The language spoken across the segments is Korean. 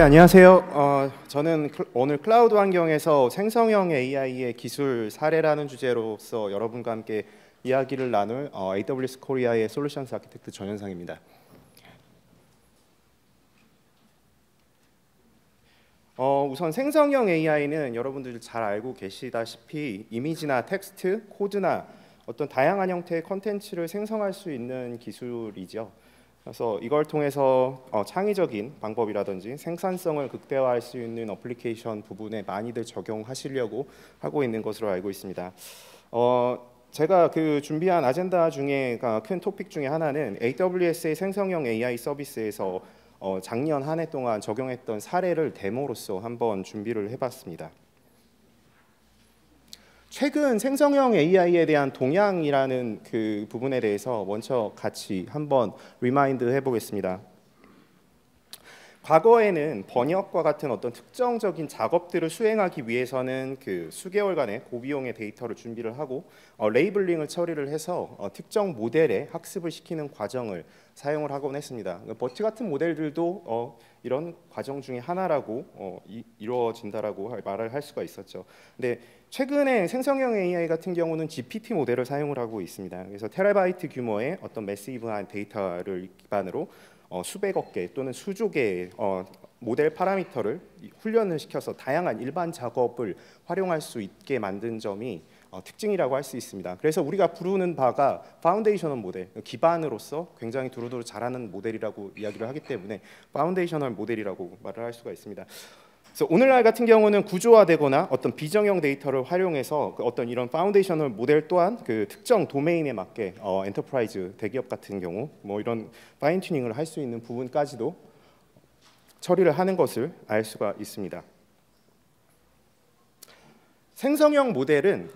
안녕하세요. 저는 오늘 클라우드 환경에서 생성형 AI의 기술 사례라는 주제로서 여러분과 함께 이야기를 나눌 AWS 코리아의 솔루션스 아키텍트 전현상입니다. 우선 생성형 AI는 여러분들 잘 알고 계시다시피 이미지나 텍스트, 코드나 어떤 다양한 형태의 컨텐츠를 생성할 수 있는 기술이죠. 그래서 이걸 통해서 창의적인 방법이라든지 생산성을 극대화할 수 있는 어플리케이션 부분에 많이들 적용하시려고 하고 있는 것으로 알고 있습니다. 제가 준비한 아젠다 중에 큰 토픽 중에 하나는 AWS의 생성형 AI 서비스에서 작년 한 해 동안 적용했던 사례를 데모로서 한번 준비를 해봤습니다. 최근 생성형 AI에 대한 동향이라는 그 부분에 대해서 먼저 같이 한번 리마인드 해보겠습니다. 과거에는 번역과 같은 어떤 특정적인 작업들을 수행하기 위해서는 수개월간의 고비용의 데이터를 준비를 하고 레이블링을 처리를 해서 특정 모델에 학습을 시키는 과정을 사용을 하곤 했습니다. 버트 같은 모델들도 이런 과정 중에 하나라고 이루어진다라고 말을 할 수가 있었죠. 근데 최근에 생성형 AI 같은 경우는 GPT 모델을 사용을 하고 있습니다. 그래서 테라바이트 규모의 어떤 매시브한 데이터를 기반으로 수백억 개 또는 수조 개의 모델 파라미터를 훈련을 시켜서 다양한 일반 작업을 활용할 수 있게 만든 점이 특징이라고 할 수 있습니다. 그래서 우리가 부르는 바가 파운데이셔널 모델, 기반으로서 굉장히 두루두루 잘하는 모델이라고 이야기를 하기 때문에 파운데이셔널 모델이라고 말을 할 수가 있습니다. 그래서 오늘날 같은 경우는 구조화되거나 어떤 비정형 데이터를 활용해서 어떤 이런 파운데이셔널 모델 또한 특정 도메인에 맞게 엔터프라이즈 대기업 같은 경우 이런 파인 튜닝을 할 수 있는 부분까지도 처리를 하는 것을 알 수가 있습니다. 생성형 모델은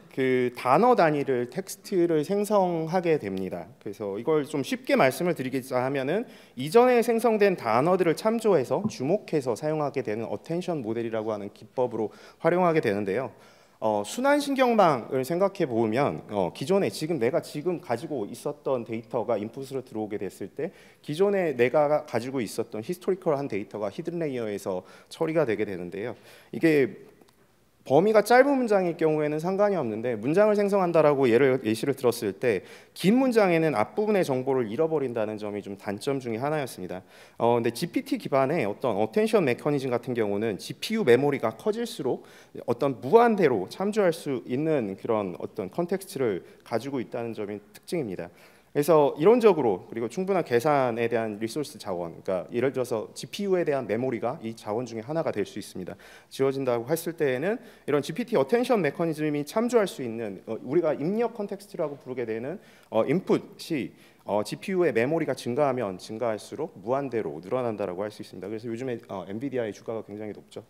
단어 단위를 텍스트를 생성하게 됩니다. 그래서 이걸 좀 쉽게 말씀을 드리겠자 하면은 이전에 생성된 단어들을 참조해서 주목해서 사용하게 되는 어텐션 모델이라고 하는 기법으로 활용하게 되는데요. 순환신경망을 생각해 보면 기존에 내가 가지고 있었던 데이터가 인풋으로 들어오게 됐을 때 기존에 내가 가지고 있었던 히스토리컬한 데이터가 히든 레이어에서 처리가 되게 되는데요. 이게 범위가 짧은 문장일 경우에는 상관이 없는데 문장을 생성한다라고 예시를 들었을 때 긴 문장에는 앞부분의 정보를 잃어버린다는 점이 좀 단점 중에 하나였습니다. 근데 GPT 기반의 어떤 어텐션 메커니즘 같은 경우는 GPU 메모리가 커질수록 어떤 무한대로 참조할 수 있는 그런 어떤 컨텍스트를 가지고 있다는 점이 특징입니다. 그래서 이론적으로 그리고 충분한 계산에 대한 리소스 자원, 그러니까 예를 들어서 GPU에 대한 메모리가 이 자원 중에 하나가 될 수 있습니다. 지워진다고 했을 때에는 이런 GPT 어텐션 메커니즘이 참조할 수 있는 우리가 입력 컨텍스트라고 부르게 되는 인풋이 GPU의 메모리가 증가하면 증가할수록 무한대로 늘어난다라고 할 수 있습니다. 그래서 요즘에 엔비디아의 주가가 굉장히 높죠.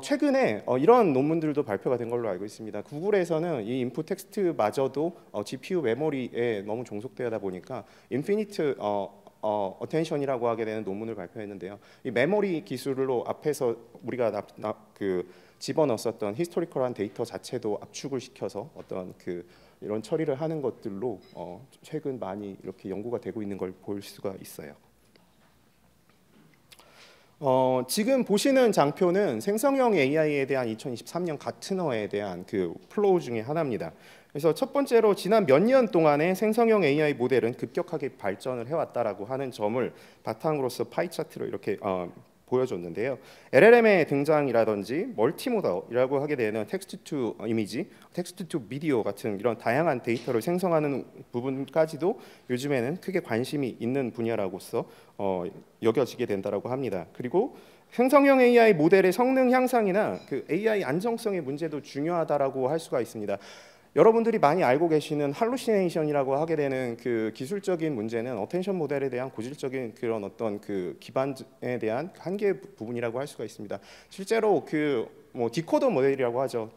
최근에 이런 논문들도 발표가 된 걸로 알고 있습니다. 구글에서는 이 인풋 텍스트마저도 GPU 메모리에 너무 종속되다 보니까 인피니트 어텐션이라고 하게 되는 논문을 발표했는데요. 이 메모리 기술로 앞에서 우리가 집어넣었었던 히스토리컬한 데이터 자체도 압축을 시켜서 어떤 이런 처리를 하는 것들로 최근 많이 이렇게 연구가 되고 있는 걸 볼 수가 있어요. 지금 보시는 장표는 생성형 AI에 대한 2023년 가트너에 대한 플로우 중에 하나입니다. 그래서 첫 번째로 지난 몇 년 동안의 생성형 AI 모델은 급격하게 발전을 해왔다라고 하는 점을 바탕으로서 파이 차트로 이렇게 보여줬는데요. LLM의 등장이라든지 멀티모달이라고 하게 되는 텍스트 투 이미지, 텍스트 투 비디오 같은 이런 다양한 데이터를 생성하는 부분까지도 요즘에는 크게 관심이 있는 분야라고서 여겨지게 된다라고 합니다. 그리고 생성형 AI 모델의 성능 향상이나 AI 안정성의 문제도 중요하다라고 할 수가 있습니다. 여러분들이 많이 알고 계시는 할루시네이션이라고 하게 되는 기술적인 문제는 어텐션 모델에 대한 고질적인 그런 어떤 기반에 대한 한계 부분이라고 할 수가 있습니다. 실제로 디코더 모델이라고 하죠.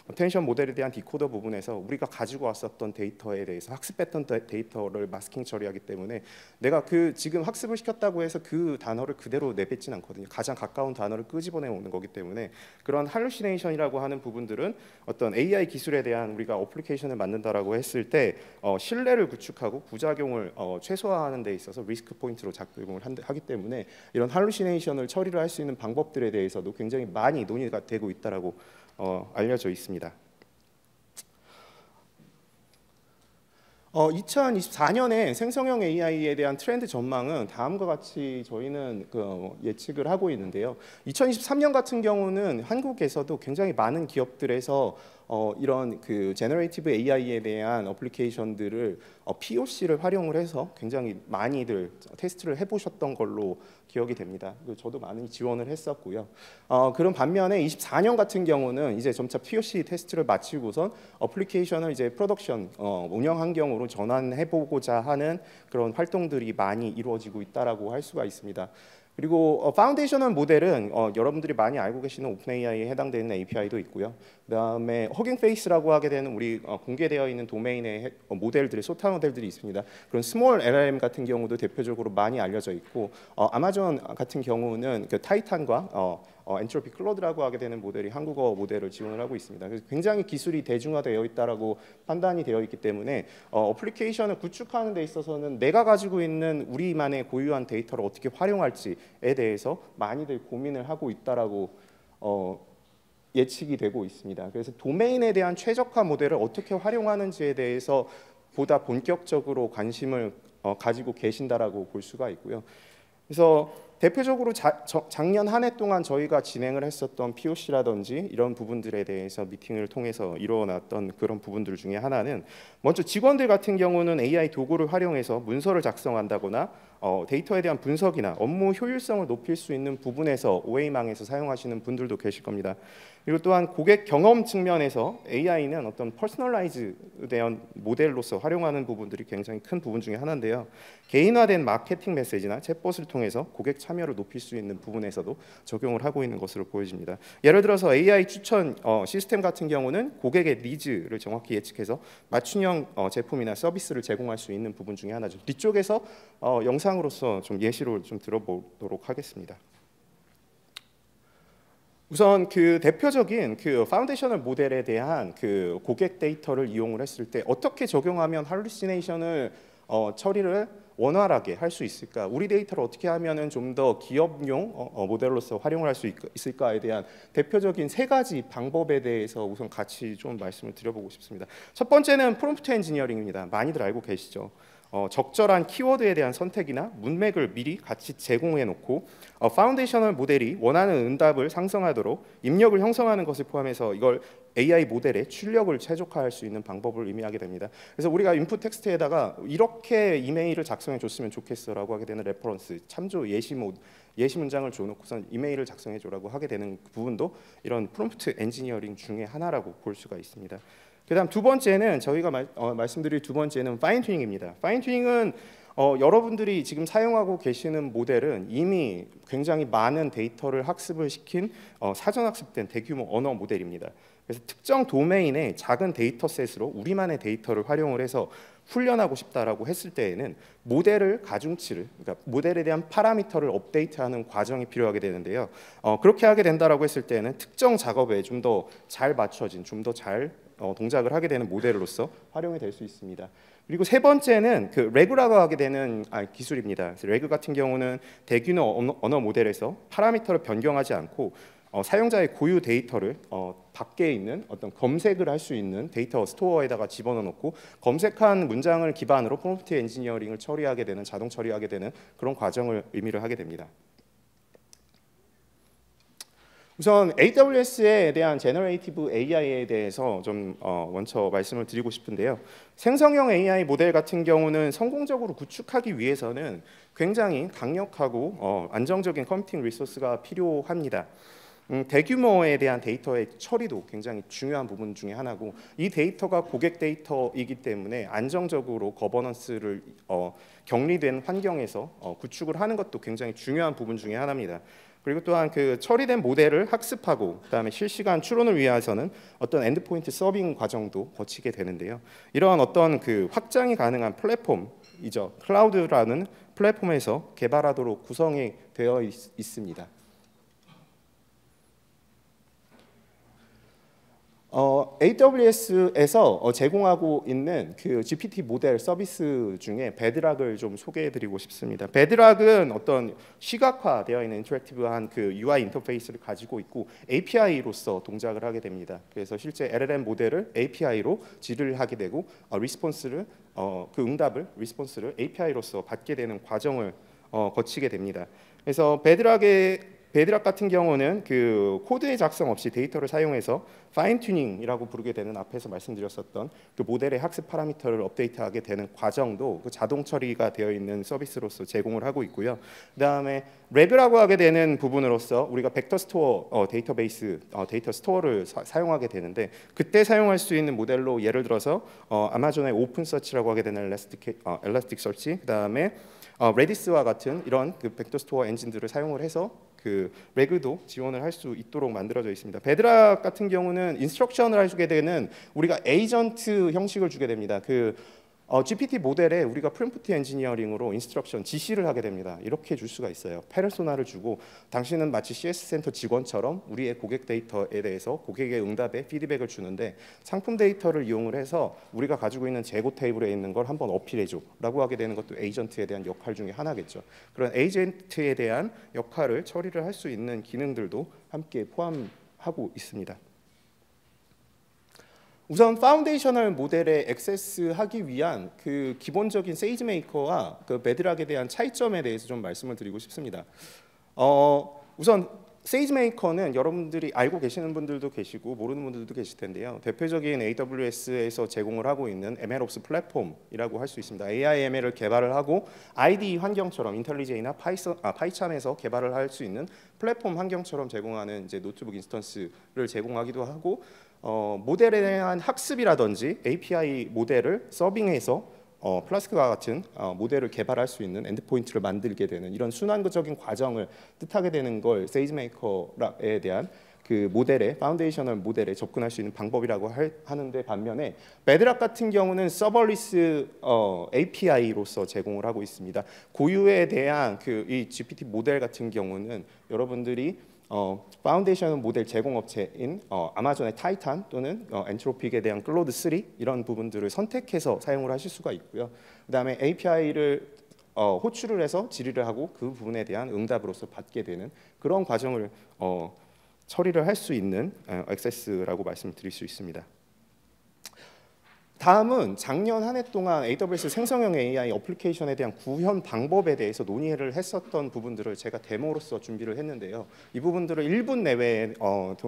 어텐션 모델에 대한 디코더 부분에서 우리가 가지고 왔었던 데이터에 대해서 학습했던 데이터를 마스킹 처리하기 때문에 내가 그 지금 학습을 시켰다고 해서 그 단어를 그대로 내뱉진 않거든요. 가장 가까운 단어를 끄집어내 오는 거기 때문에 그런 할루시네이션이라고 하는 부분들은 어떤 AI 기술에 대한 우리가 어플리케이션을 만든다라고 했을 때 신뢰를 구축하고 부작용을 최소화하는 데 있어서 리스크 포인트로 작용을 하기 때문에 이런 할루시네이션을 처리를 할 수 있는 방법들에 대해서도 굉장히 많이 논의가 되고 있다라고 알려져 있습니다. 2024년에 생성형 AI에 대한 트렌드 전망은 다음과 같이 저희는 예측을 하고 있는데요. 2023년 같은 경우는 한국에서도 굉장히 많은 기업들에서 이런 그 제너레이티브 AI에 대한 어플리케이션들을 POC를 활용을 해서 굉장히 많이들 테스트를 해보셨던 걸로 기억이 됩니다. 저도 많이 지원을 했었고요. 그런 반면에 24년 같은 경우는 이제 점차 POC 테스트를 마치고선 어플리케이션을 이제 프로덕션 운영 환경으로 전환해보고자 하는 그런 활동들이 많이 이루어지고 있다라고 할 수가 있습니다. 그리고 파운데이셔널 모델은 여러분들이 많이 알고 계시는 오픈AI에 해당되는 API도 있고요. 그다음에 허깅 페이스라고 하게 되는 우리 공개되어 있는 도메인의 모델들이 소타 모델들이 있습니다. 그런 스몰 LLM 같은 경우도 대표적으로 많이 알려져 있고 아마존 같은 경우는 그 타이탄과 엔트로피 클로드라고 하게 되는 모델이 한국어 모델을 지원을 하고 있습니다. 그래서 굉장히 기술이 대중화되어 있다라고 판단이 되어 있기 때문에 어플리케이션을 구축하는 데 있어서는 내가 가지고 있는 우리만의 고유한 데이터를 어떻게 활용할지에 대해서 많이들 고민을 하고 있다라고 예측이 되고 있습니다. 그래서 도메인에 대한 최적화 모델을 어떻게 활용하는지에 대해서 보다 본격적으로 관심을 가지고 계신다라고 볼 수가 있고요. 그래서 대표적으로 작년 한 해 동안 저희가 진행을 했었던 POC라든지 이런 부분들에 대해서 미팅을 통해서 이루어났던 그런 부분들 중에 하나는 먼저 직원들 같은 경우는 AI 도구를 활용해서 문서를 작성한다거나 데이터에 대한 분석이나 업무 효율성을 높일 수 있는 부분에서 OA망에서 사용하시는 분들도 계실 겁니다. 그리고 또한 고객 경험 측면에서 AI는 어떤 퍼스널라이즈된 모델로서 활용하는 부분들이 굉장히 큰 부분 중에 하나인데요. 개인화된 마케팅 메시지나 챗봇을 통해서 고객 참여를 높일 수 있는 부분에서도 적용을 하고 있는 것으로 보여집니다. 예를 들어서 AI 추천 시스템 같은 경우는 고객의 니즈를 정확히 예측해서 맞춤형 제품이나 서비스를 제공할 수 있는 부분 중에 하나죠. 뒤쪽에서 영상으로서 좀 예시를 좀 들어보도록 하겠습니다. 우선 그 대표적인 그 파운데이셔널 모델에 대한 그 고객 데이터를 이용을 했을 때 어떻게 적용하면 할루시네이션을 처리를 원활하게 할 수 있을까? 우리 데이터를 어떻게 하면은 좀 더 기업용 모델로서 활용을 할 수 있을까에 대한 대표적인 세 가지 방법에 대해서 우선 같이 좀 말씀을 드려보고 싶습니다. 첫 번째는 프롬프트 엔지니어링입니다. 많이들 알고 계시죠? 적절한 키워드에 대한 선택이나 문맥을 미리 같이 제공해 놓고 파운데이셔널 모델이 원하는 응답을 상성하도록 입력을 형성하는 것을 포함해서 이걸 AI 모델의 출력을 최적화할 수 있는 방법을 의미하게 됩니다. 그래서 우리가 인풋 텍스트에다가 이렇게 이메일을 작성해 줬으면 좋겠어라고 하게 되는 레퍼런스, 참조 예시 문장을 줘놓고선 이메일을 작성해 줘라고 하게 되는 부분도 이런 프롬프트 엔지니어링 중에 하나라고 볼 수가 있습니다. 그다음 두 번째는 저희가 말씀드릴 두 번째는 파인 튜닝입니다. 파인 튜닝은 여러분들이 지금 사용하고 계시는 모델은 이미 굉장히 많은 데이터를 학습을 시킨 사전 학습된 대규모 언어 모델입니다. 그래서 특정 도메인의 작은 데이터셋으로 우리만의 데이터를 활용을 해서 훈련하고 싶다라고 했을 때에는 모델을 가중치를, 그러니까 모델에 대한 파라미터를 업데이트하는 과정이 필요하게 되는데요. 그렇게 하게 된다라고 했을 때는 특정 작업에 좀 더 잘 맞춰진, 좀 더 잘 동작을 하게 되는 모델로서 활용이 될 수 있습니다. 그리고 세 번째는 그 레그라고 하게 되는 기술입니다. 그래서 레그 같은 경우는 대규모 언어 모델에서 파라미터를 변경하지 않고 사용자의 고유 데이터를 밖에 있는 어떤 검색을 할 수 있는 데이터 스토어에다가 집어넣고 검색한 문장을 기반으로 프롬프트 엔지니어링을 처리하게 되는, 자동 처리하게 되는 그런 과정을 의미를 하게 됩니다. 우선 AWS에 대한 제너레이티브 AI에 대해서 좀 먼저 말씀을 드리고 싶은데요. 생성형 AI 모델 같은 경우는 성공적으로 구축하기 위해서는 굉장히 강력하고 안정적인 컴퓨팅 리소스가 필요합니다. 대규모에 대한 데이터의 처리도 굉장히 중요한 부분 중에 하나고, 이 데이터가 고객 데이터이기 때문에 안정적으로 거버넌스를 격리된 환경에서 구축을 하는 것도 굉장히 중요한 부분 중에 하나입니다. 그리고 또한 그 처리된 모델을 학습하고 그다음에 실시간 추론을 위해서는 어떤 엔드포인트 서빙 과정도 거치게 되는데요. 이러한 어떤 그 확장이 가능한 플랫폼이죠. 클라우드라는 플랫폼에서 개발하도록 구성이 되어 있습니다. AWS에서 제공하고 있는 그 GPT 모델 서비스 중에 베드락을 좀 소개해드리고 싶습니다. 베드락은 어떤 시각화되어 있는 인터랙티브한 그 UI 인터페이스를 가지고 있고 API로서 동작을 하게 됩니다. 그래서 실제 LLM 모델을 API로 질을 하게 되고 리스폰스를 그 응답을 리스폰스를 API로서 받게 되는 과정을 거치게 됩니다. 그래서 베드락 같은 경우는 그 코드의 작성 없이 데이터를 사용해서 파인 튜닝이라고 부르게 되는 앞에서 말씀드렸었던 그 모델의 학습 파라미터를 업데이트하게 되는 과정도 그 자동 처리가 되어 있는 서비스로서 제공을 하고 있고요. 그다음에 랩이라고 하게 되는 부분으로서 우리가 벡터 스토어 데이터베이스 데이터 스토어를 사용하게 되는데 그때 사용할 수 있는 모델로 예를 들어서 아마존의 오픈 서치라고 하게 되는 엘라스틱 서치 그다음에 레디스와 같은 이런 그 벡터 스토어 엔진들을 사용을 해서 그 레그도 지원을 할 수 있도록 만들어져 있습니다. 베드락 같은 경우는 인스트럭션을 해주게 되는 우리가 에이전트 형식을 주게 됩니다. 그 GPT 모델에 우리가 프롬프트 엔지니어링으로 인스트럭션 지시를 하게 됩니다. 이렇게 줄 수가 있어요. 페르소나를 주고 당신은 마치 CS 센터 직원처럼 우리의 고객 데이터에 대해서 고객의 응답에 피드백을 주는데 상품 데이터를 이용을 해서 우리가 가지고 있는 재고 테이블에 있는 걸 한번 어필해줘 라고 하게 되는 것도 에이전트에 대한 역할 중에 하나겠죠. 그런 에이전트에 대한 역할을 처리를 할 수 있는 기능들도 함께 포함하고 있습니다. 우선 파운데이셔널 모델에 액세스하기 위한 그 기본적인 세이지메이커와 그 베드락에 대한 차이점에 대해서 좀 말씀을 드리고 싶습니다. 우선 세이지메이커는 여러분들이 알고 계시는 분들도 계시고 모르는 분들도 계실 텐데요. 대표적인 AWS에서 제공을 하고 있는 MLOps 플랫폼이라고 할 수 있습니다. AI ML을 개발을 하고 IDE 환경처럼 인텔리제이나 파이참에서 개발을 할 수 있는 플랫폼 환경처럼 제공하는 이제 노트북 인스턴스를 제공하기도 하고 모델에 대한 학습이라든지 API 모델을 서빙해서 플라스크와 같은 모델을 개발할 수 있는 엔드포인트를 만들게 되는 이런 순환적인 과정을 뜻하게 되는 걸 세이지메이커에 대한 그 모델의 파운데이셔널 모델에 접근할 수 있는 방법이라고 하는데 반면에 베드락 같은 경우는 서버리스 API로서 제공을 하고 있습니다. 고유에 대한 그 이 GPT 모델 같은 경우는 여러분들이 파운데이션 모델 제공업체인 아마존의 타이탄 또는 엔트로픽에 대한 클로드 3 이런 부분들을 선택해서 사용을 하실 수가 있고요. 그다음에 API를 호출을 해서 질의를 하고 그 부분에 대한 응답으로서 받게 되는 그런 과정을 처리를 할 수 있는 액세스라고 말씀드릴 수 있습니다. 다음은 작년 한 해 동안 AWS 생성형 AI 어플리케이션에 대한 구현 방법에 대해서 논의를 했었던 부분들을 제가 데모로서 준비를 했는데요. 이 부분들을 1분 내외에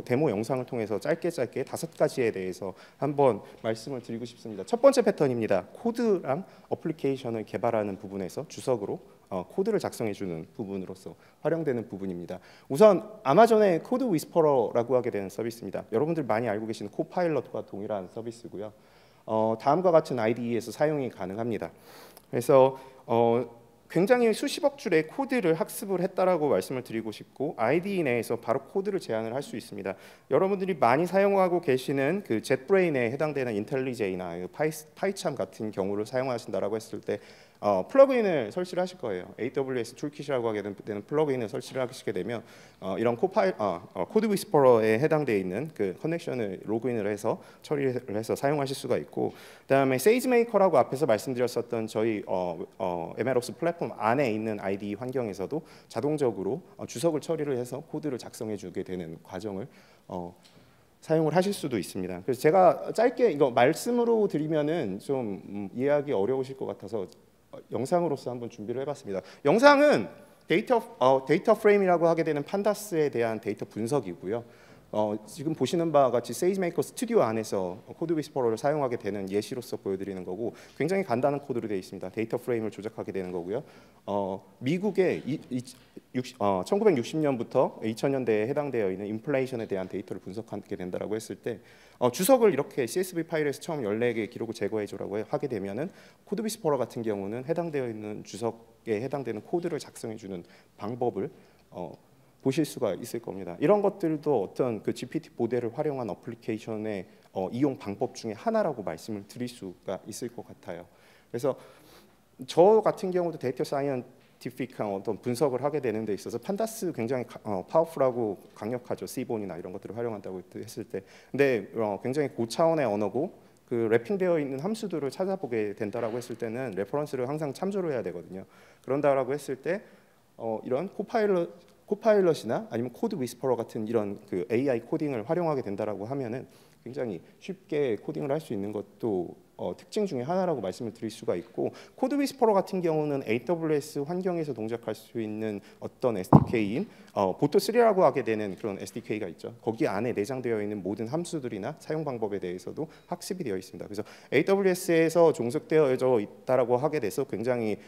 데모 영상을 통해서 짧게 5가지에 대해서 한번 말씀을 드리고 싶습니다. 첫 번째 패턴입니다. 코드랑 어플리케이션을 개발하는 부분에서 주석으로 코드를 작성해주는 부분으로서 활용되는 부분입니다. 우선 아마존의 코드 위스퍼러라고 하게 되는 서비스입니다. 여러분들 많이 알고 계시는 코파일럿과 동일한 서비스고요. 다음과 같은 IDE에서 사용이 가능합니다. 그래서 굉장히 수십억 줄의 코드를 학습을 했다라고 말씀을 드리고 싶고 IDE 내에서 바로 코드를 제안을 할 수 있습니다. 여러분들이 많이 사용하고 계시는 그 젯브레인에 해당되는 인텔리제이나 파이참 같은 경우를 사용하신다라고 했을 때 플러그인을 설치를 하실 거예요. AWS 툴킷이라고 하게 되는 플러그인을 설치를 하시게 되면 이런 코드 위스퍼러에 해당되어 있는 그 커넥션을 로그인을 해서 처리를 해서 사용하실 수가 있고, 그다음에 세이지메이커라고 앞에서 말씀드렸었던 저희 MLOps 플랫폼 안에 있는 IDE 환경에서도 자동적으로 주석을 처리를 해서 코드를 작성해 주게 되는 과정을 사용을 하실 수도 있습니다. 그래서 제가 짧게 이거 말씀으로 드리면은 좀 이해하기 어려우실 것 같아서 영상으로서 한번 준비를 해봤습니다. 영상은 데이터 프레임이라고 하게 되는 판다스에 대한 데이터 분석이고요. 지금 보시는 바와 같이 세이지메이커 스튜디오 안에서 코드 위스퍼러를 사용하게 되는 예시로서 보여드리는 거고, 굉장히 간단한 코드로 되어 있습니다. 데이터 프레임을 조작하게 되는 거고요. 미국의 1960년부터 2000년대에 해당되어 있는 인플레이션에 대한 데이터를 분석하게 된다라고 했을 때 주석을 이렇게 CSV 파일에서 처음 14개 기록을 제거해줘라고 하게 되면은 코드 위스퍼러 같은 경우는 해당되어 있는 주석에 해당되는 코드를 작성해주는 방법을 보실 수가 있을 겁니다. 이런 것들도 어떤 그 GPT 모델을 활용한 어플리케이션의 이용 방법 중에 하나라고 말씀을 드릴 수가 있을 것 같아요. 그래서 저 같은 경우도 데이터 사이언티픽한 어떤 분석을 하게 되는 데 있어서 판다스 굉장히 파워풀하고 강력하죠. C본이나 이런 것들을 활용한다고 했을 때. 근데 굉장히 고차원의 언어고 그 랩핑되어 있는 함수들을 찾아보게 된다라고 했을 때는 레퍼런스를 항상 참조를 해야 되거든요. 그런다라고 했을 때 이런 코파일럿이나 아니면 코드 위스퍼러 같은 이런 그 AI 코딩을 활용하게 된다라고 하면은 굉장히 쉽게 코딩을 할 수 있는 것도 특징 중에 하나라고 말씀을 드릴 수가 있고, 코드 위스퍼러 같은 경우는 AWS 환경에서 동작할 수 있는 어떤 SDK인 보토3라고 하게 되는 그런 SDK가 있죠. 거기 안에 내장되어 있는 모든 함수들이나 사용 방법에 대해서도 학습이 되어 있습니다. 그래서 AWS에서 종속되어져 있다라고 하게 돼서 굉장히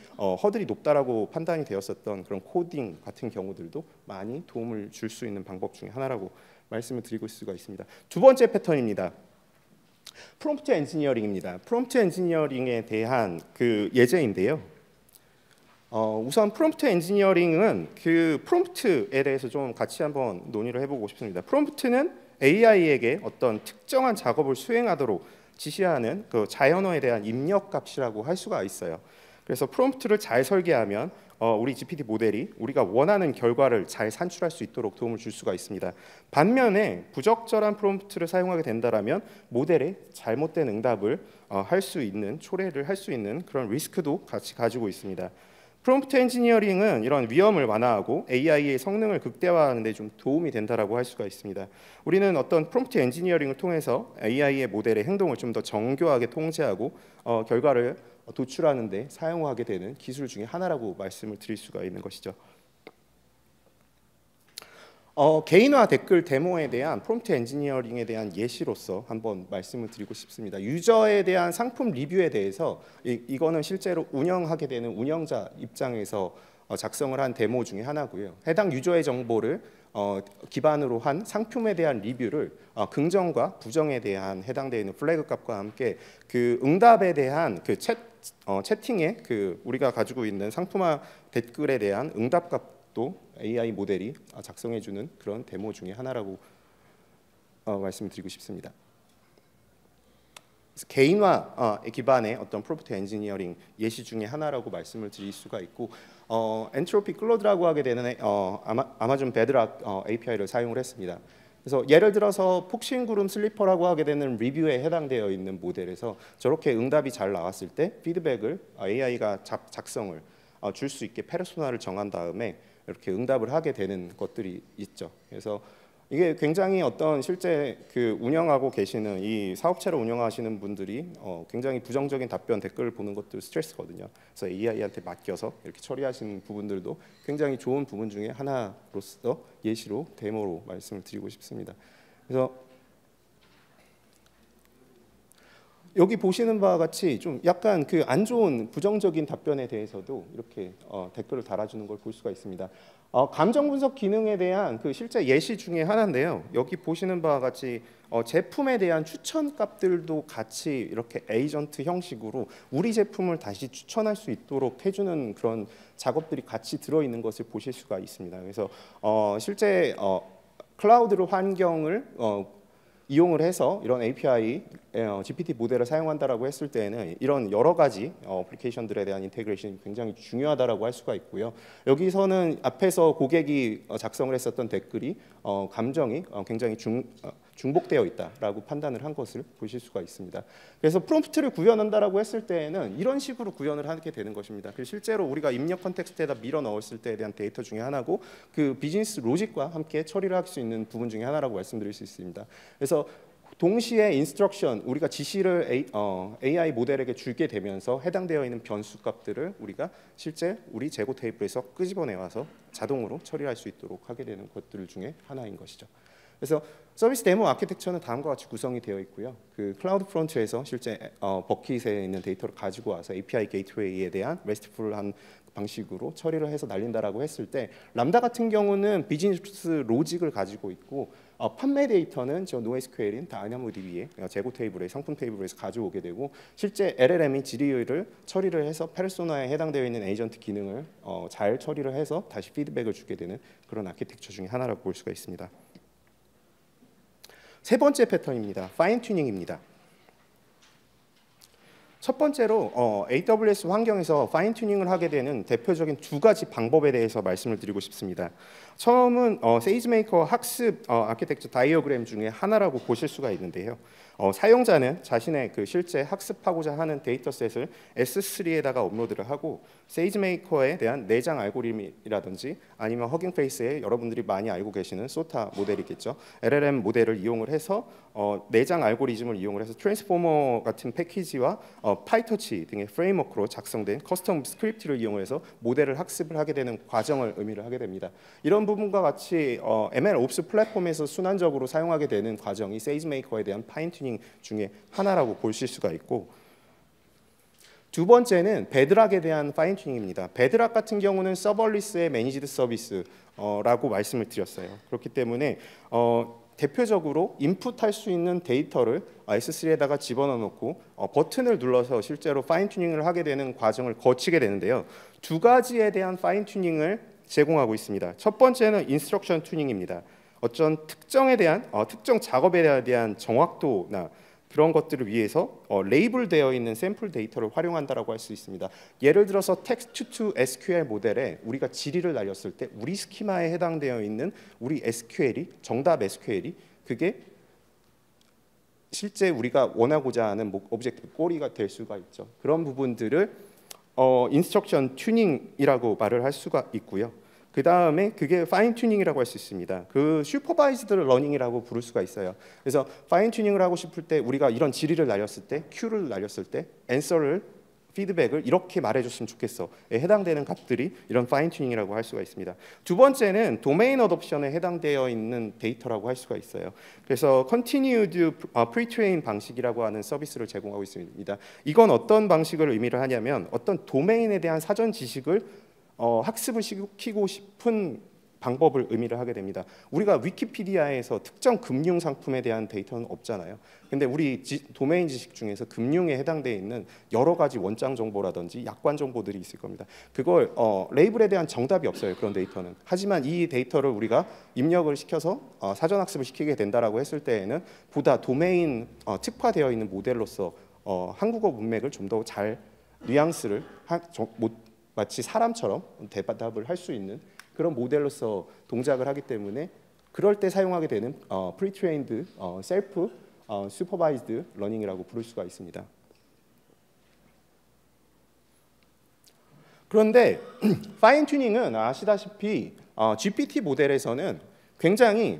허들이 높다라고 판단이 되었었던 그런 코딩 같은 경우들도 많이 도움을 줄 수 있는 방법 중에 하나라고 말씀을 드릴 수가 있습니다. 두 번째 패턴입니다. 프롬프트 엔지니어링입니다. 프롬프트 엔지니어링에 대한 그 예제인데요. 우선 프롬프트 엔지니어링은 그 프롬프트에 대해서 좀 같이 한번 논의를 해보고 싶습니다. 프롬프트는 AI에게 어떤 특정한 작업을 수행하도록 지시하는 그 자연어에 대한 입력 값이라고 할 수가 있어요. 그래서 프롬프트를 잘 설계하면 우리 GPT 모델이 우리가 원하는 결과를 잘 산출할 수 있도록 도움을 줄 수가 있습니다. 반면에 부적절한 프롬프트를 사용하게 된다라면 모델의 잘못된 응답을 할 수 있는, 초래를 할 수 있는 그런 리스크도 같이 가지고 있습니다. 프롬프트 엔지니어링은 이런 위험을 완화하고 AI의 성능을 극대화하는 데 좀 도움이 된다라고 할 수가 있습니다. 우리는 어떤 프롬프트 엔지니어링을 통해서 AI의 모델의 행동을 좀 더 정교하게 통제하고 결과를 도출하는 데 사용하게 되는 기술 중에 하나라고 말씀을 드릴 수가 있는 것이죠. 개인화 댓글 데모에 대한 프롬프트 엔지니어링에 대한 예시로서 한번 말씀을 드리고 싶습니다. 유저에 대한 상품 리뷰에 대해서 이거는 실제로 운영하게 되는 운영자 입장에서 작성을 한 데모 중에 하나고요. 해당 유저의 정보를 기반으로 한 상품에 대한 리뷰를 긍정과 부정에 대한 해당되어 있는 플래그 값과 함께 그 응답에 대한 그 채팅에 그 우리가 가지고 있는 상품화 댓글에 대한 응답 값도 AI 모델이 작성해주는 그런 데모 중에 하나라고 말씀드리고 싶습니다. 개인화 기반의 어떤 프롬프트 엔지니어링 예시 중에 하나라고 말씀을 드릴 수가 있고, 엔트로피 클로드라고 하게 되는 아마존 베드락 API를 사용을 했습니다. 그래서 예를 들어서 폭신구름 슬리퍼라고 하게 되는 리뷰에 해당되어 있는 모델에서 저렇게 응답이 잘 나왔을 때 피드백을 AI가 작성을 줄 수 있게 페르소나를 정한 다음에 이렇게 응답을 하게 되는 것들이 있죠. 그래서 이게 굉장히 어떤 실제 그 운영하고 계시는 이 사업체를 운영하시는 분들이 굉장히 부정적인 답변 댓글을 보는 것도 스트레스거든요. 그래서 AI한테 맡겨서 이렇게 처리하시는 부분들도 굉장히 좋은 부분 중에 하나로서 예시로 데모로 말씀을 드리고 싶습니다. 그래서 여기 보시는 바와 같이 좀 약간 그 안 좋은 부정적인 답변에 대해서도 이렇게 댓글을 달아주는 걸 볼 수가 있습니다. 감정 분석 기능에 대한 그 실제 예시 중에 하나인데요. 여기 보시는 바와 같이 제품에 대한 추천 값들도 같이 이렇게 에이전트 형식으로 우리 제품을 다시 추천할 수 있도록 해주는 그런 작업들이 같이 들어있는 것을 보실 수가 있습니다. 그래서 실제 클라우드 환경을 이용을 해서 이런 API, GPT 모델을 사용한다라고 했을 때에는 이런 여러 가지 어플리케이션들에 대한 인테그레이션이 굉장히 중요하다라고 할 수가 있고요. 여기서는 앞에서 고객이 작성을 했었던 댓글이 감정이 굉장히 중복되어 있다라고 판단을 한 것을 보실 수가 있습니다. 그래서 프롬프트를 구현한다라고 했을 때에는 이런 식으로 구현을 하게 되는 것입니다. 그리고 실제로 우리가 입력 컨텍스트에다 밀어 넣었을 때에 대한 데이터 중에 하나고 그 비즈니스 로직과 함께 처리를 할 수 있는 부분 중에 하나라고 말씀드릴 수 있습니다. 그래서 동시에 인스트럭션, 우리가 지시를 AI 모델에게 주게 되면서 해당되어 있는 변수 값들을 우리가 실제 우리 재고 테이블에서 끄집어내와서 자동으로 처리할 수 있도록 하게 되는 것들 중에 하나인 것이죠. 그래서 서비스 데모 아키텍처는 다음과 같이 구성이 되어 있고요. 그 클라우드 프론트에서 실제 버킷에 있는 데이터를 가지고 와서 API 게이트웨이에 대한 레스트풀한 방식으로 처리를 해서 날린다라고 했을 때 람다 같은 경우는 비즈니스 로직을 가지고 있고 판매 데이터는 저 NoSQL인 DynamoDB의 재고 테이블에 상품 테이블에서 가져오게 되고 실제 LLM이 질의를 처리를 해서 페르소나에 해당되어 있는 에이전트 기능을 잘 처리를 해서 다시 피드백을 주게 되는 그런 아키텍처 중에 하나라고 볼 수가 있습니다. 세 번째 패턴입니다. 파인 튜닝입니다. 첫 번째로 AWS 환경에서 파인 튜닝을 하게 되는 대표적인 두 가지 방법에 대해서 말씀을 드리고 싶습니다. 처음은 세이지메이커 학습 아키텍처 다이어그램 중에 하나라고 보실 수가 있는데요. 사용자는 자신의 그 실제 학습하고자 하는 데이터셋을 S3에다가 업로드를 하고 세이지메이커에 대한 내장 알고리즘이라든지 아니면 허깅페이스에 여러분들이 많이 알고 계시는 소타 모델이겠죠. LLM 모델을 이용을 해서 내장 알고리즘을 이용을 해서 트랜스포머 같은 패키지와 파이터치 등의 프레임워크로 작성된 커스텀 스크립트를 이용해서 모델을 학습을 하게 되는 과정을 의미를 하게 됩니다. 이런 부분과 같이 MLOps 플랫폼에서 순환적으로 사용하게 되는 과정이 세이지메이커에 대한 파인 튜닝 중에 하나라고 보실 수가 있고, 두 번째는 베드락에 대한 파인 튜닝입니다. 베드락 같은 경우는 서버리스의 매니지드 서비스라고 말씀을 드렸어요. 그렇기 때문에 대표적으로 인풋할 수 있는 데이터를 S3에다가 집어넣어 놓고 버튼을 눌러서 실제로 파인 튜닝을 하게 되는 과정을 거치게 되는데요. 두 가지에 대한 파인 튜닝을 제공하고 있습니다. 첫 번째는 인스트럭션 튜닝입니다. 어떤 특정에 대한 특정 작업에 대한 정확도나 그런 것들을 위해서 레이블되어 있는 샘플 데이터를 활용한다라고 할 수 있습니다. 예를 들어서 텍스트 투 SQL 모델에 우리가 질의를 날렸을 때 우리 스키마에 해당되어 있는 우리 SQL이 정답 SQL이 그게 실제 우리가 원하고자 하는 오브젝트 꼬리가 될 수가 있죠. 그런 부분들을 인스트럭션 튜닝이라고 말을 할 수가 있고요. 그 다음에 그게 파인 튜닝이라고 할 수 있습니다. 그 슈퍼바이즈드 러닝이라고 부를 수가 있어요. 그래서 파인 튜닝을 하고 싶을 때 우리가 이런 질의를 날렸을 때, 큐를 날렸을 때, 앤서를 피드백을 이렇게 말해줬으면 좋겠어에 해당되는 값들이 이런 파인 튜닝이라고 할 수가 있습니다. 두 번째는 도메인 어둑션에 해당되어 있는 데이터라고 할 수가 있어요. 그래서 Continued Pre-train 방식이라고 하는 서비스를 제공하고 있습니다. 이건 어떤 방식을 의미를 하냐면 어떤 도메인에 대한 사전 지식을 학습을 시키고 싶은 방법을 의미를 하게 됩니다. 우리가 위키피디아에서 특정 금융 상품에 대한 데이터는 없잖아요. 근데 우리 도메인 지식 중에서 금융에 해당되어 있는 여러 가지 원장 정보라든지 약관 정보들이 있을 겁니다. 그걸 레이블에 대한 정답이 없어요. 그런 데이터는. 하지만 이 데이터를 우리가 입력을 시켜서 사전 학습을 시키게 된다라고 했을 때에는 보다 도메인 특화되어 있는 모델로서 한국어 문맥을 좀 더 잘 뉘앙스를 마치 사람처럼 대답을 할 수 있는 그런 모델로서 동작을 하기 때문에 그럴 때 사용하게 되는 프리트레인드 셀프 슈퍼바이즈드 러닝이라고 부를 수가 있습니다. 그런데 파인 튜닝은 아시다시피 GPT 모델에서는 굉장히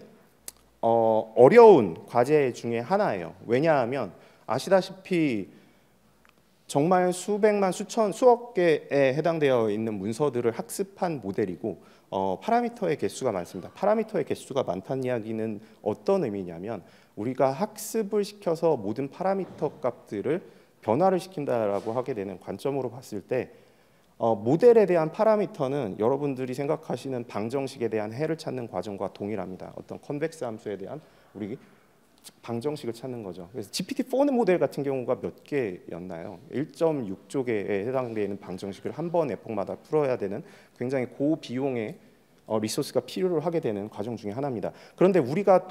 어려운 과제 중에 하나예요. 왜냐하면 아시다시피 정말 수백만, 수천, 수억 개에 해당되어 있는 문서들을 학습한 모델이고 파라미터의 개수가 많습니다. 파라미터의 개수가 많다는 이야기는 어떤 의미냐면 우리가 학습을 시켜서 모든 파라미터 값들을 변화를 시킨다라고 하게 되는 관점으로 봤을 때 모델에 대한 파라미터는 여러분들이 생각하시는 방정식에 대한 해를 찾는 과정과 동일합니다. 어떤 컨벡스 함수에 대한 우리 방정식을 찾는 거죠. 그래서 GPT-4 모델 같은 경우가 몇 개였나요? 1.6조개에 해당되는 방정식을 한 번 에폭마다 풀어야 되는 굉장히 고비용의 리소스가 필요를 하게 되는 과정 중에 하나입니다. 그런데 우리가